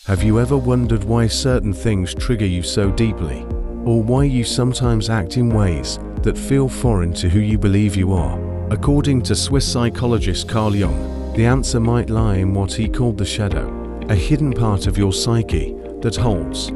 Have you ever wondered why certain things trigger you so deeply? Or why you sometimes act in ways that feel foreign to who you believe you are? According to Swiss psychologist Carl Jung, the answer might lie in what he called the shadow, a hidden part of your psyche that holds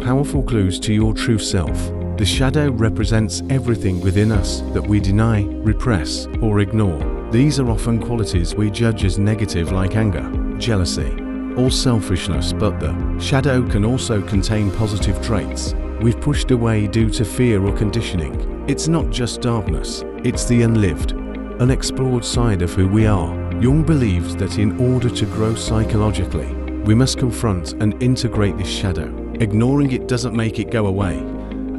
powerful clues to your true self. The shadow represents everything within us that we deny, repress, or ignore. These are often qualities we judge as negative, like anger, jealousy, or selfishness, but the shadow can also contain positive traits we've pushed away due to fear or conditioning. It's not just darkness, it's the unlived, unexplored side of who we are. Jung believed that in order to grow psychologically, we must confront and integrate this shadow. Ignoring it doesn't make it go away,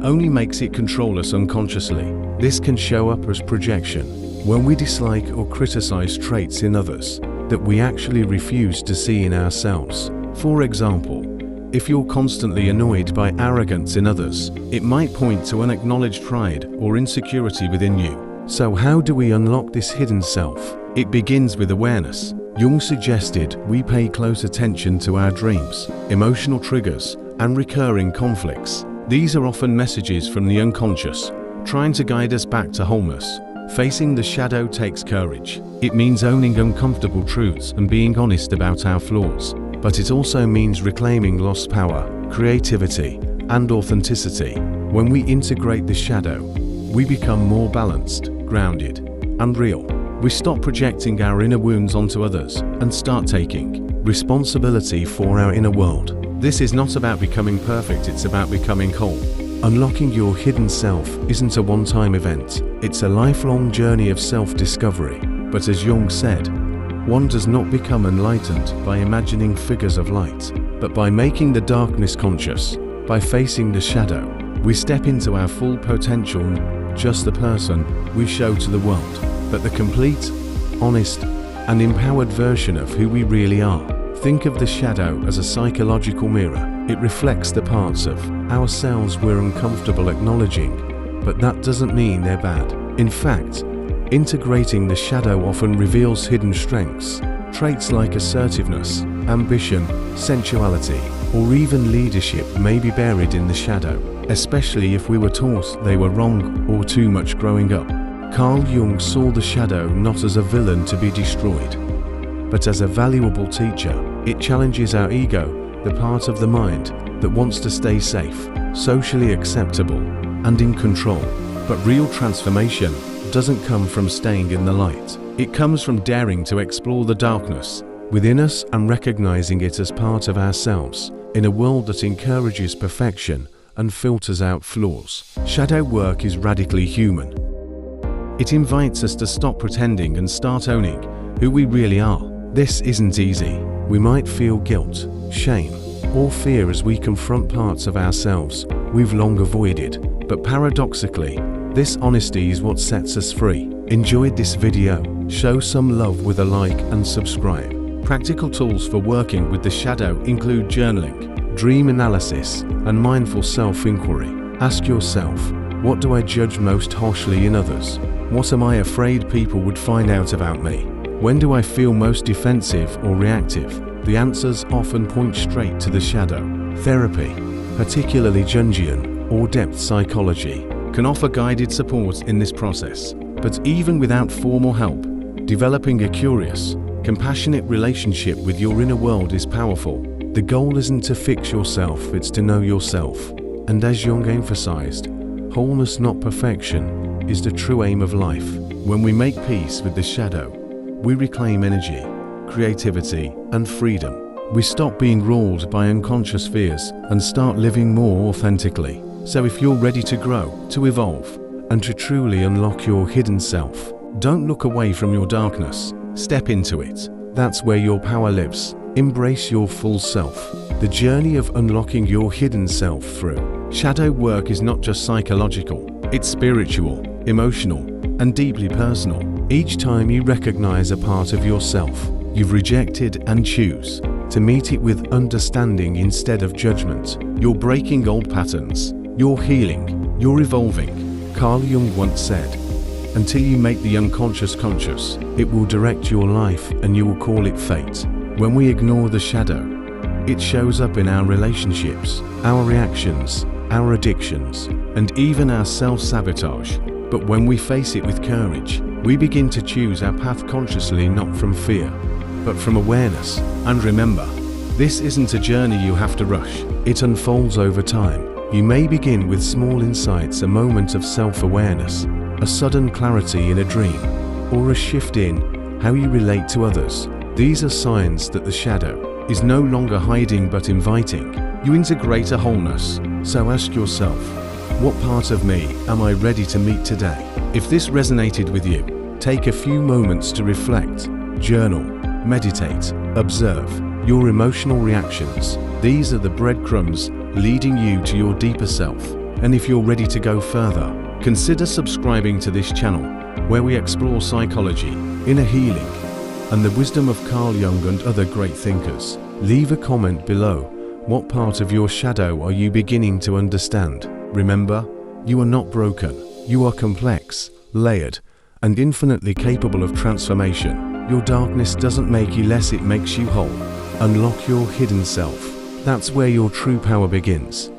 only makes it control us unconsciously. This can show up as projection, when we dislike or criticize traits in others that we actually refuse to see in ourselves. For example, if you're constantly annoyed by arrogance in others, it might point to unacknowledged pride or insecurity within you. So how do we unlock this hidden self? It begins with awareness. Jung suggested we pay close attention to our dreams, emotional triggers, and recurring conflicts. These are often messages from the unconscious, trying to guide us back to wholeness. Facing the shadow takes courage. It means owning uncomfortable truths and being honest about our flaws. But it also means reclaiming lost power, creativity, and authenticity. When we integrate the shadow, we become more balanced, grounded, and real. We stop projecting our inner wounds onto others and start taking responsibility for our inner world. This is not about becoming perfect, it's about becoming whole. Unlocking your hidden self isn't a one-time event, it's a lifelong journey of self-discovery. But as Jung said, one does not become enlightened by imagining figures of light, but by making the darkness conscious. By facing the shadow, we step into our full potential, just the person we show to the world, but the complete, honest, and empowered version of who we really are. Think of the shadow as a psychological mirror. It reflects the parts of ourselves we're uncomfortable acknowledging, but that doesn't mean they're bad. In fact, integrating the shadow often reveals hidden strengths. Traits like assertiveness, ambition, sensuality, or even leadership may be buried in the shadow, especially if we were taught they were wrong or too much growing up. Carl Jung saw the shadow not as a villain to be destroyed, but as a valuable teacher. It challenges our ego, the part of the mind that wants to stay safe, socially acceptable, and in control. But real transformation doesn't come from staying in the light. It comes from daring to explore the darkness within us and recognizing it as part of ourselves. In a world that encourages perfection and filters out flaws, shadow work is radically human. It invites us to stop pretending and start owning who we really are. This isn't easy. We might feel guilt, shame, or fear as we confront parts of ourselves we've long avoided. But paradoxically, this honesty is what sets us free. Enjoyed this video? Show some love with a like and subscribe. Practical tools for working with the shadow include journaling, dream analysis, and mindful self-inquiry. Ask yourself, what do I judge most harshly in others? What am I afraid people would find out about me? When do I feel most defensive or reactive? The answers often point straight to the shadow. Therapy, particularly Jungian or depth psychology, can offer guided support in this process. But even without formal help, developing a curious, compassionate relationship with your inner world is powerful. The goal isn't to fix yourself, it's to know yourself. And as Jung emphasized, wholeness, not perfection, is the true aim of life. When we make peace with the shadow, we reclaim energy, creativity, and freedom. We stop being ruled by unconscious fears and start living more authentically. So if you're ready to grow, to evolve, and to truly unlock your hidden self, don't look away from your darkness. Step into it. That's where your power lives. Embrace your full self. The journey of unlocking your hidden self through shadow work is not just psychological, it's spiritual, emotional, and deeply personal. Each time you recognize a part of yourself you've rejected and choose to meet it with understanding instead of judgment, you're breaking old patterns, you're healing, you're evolving. Carl Jung once said, "Until you make the unconscious conscious, it will direct your life and you will call it fate." When we ignore the shadow, It shows up in our relationships, our reactions, our addictions, and even our self-sabotage. But when we face it with courage, we begin to choose our path consciously, not from fear, but from awareness. And remember, this isn't a journey you have to rush. It unfolds over time. You may begin with small insights, a moment of self-awareness, a sudden clarity in a dream, or a shift in how you relate to others. These are signs that the shadow is no longer hiding but inviting you into greater wholeness. So ask yourself, what part of me am I ready to meet today? If this resonated with you, take a few moments to reflect, journal, meditate, observe your emotional reactions. These are the breadcrumbs leading you to your deeper self. And if you're ready to go further, consider subscribing to this channel, where we explore psychology, inner healing, and the wisdom of Carl Jung and other great thinkers. Leave a comment below. What part of your shadow are you beginning to understand? Remember, you are not broken. You are complex, layered, and infinitely capable of transformation. Your darkness doesn't make you less, it makes you whole. Unlock your hidden self. That's where your true power begins.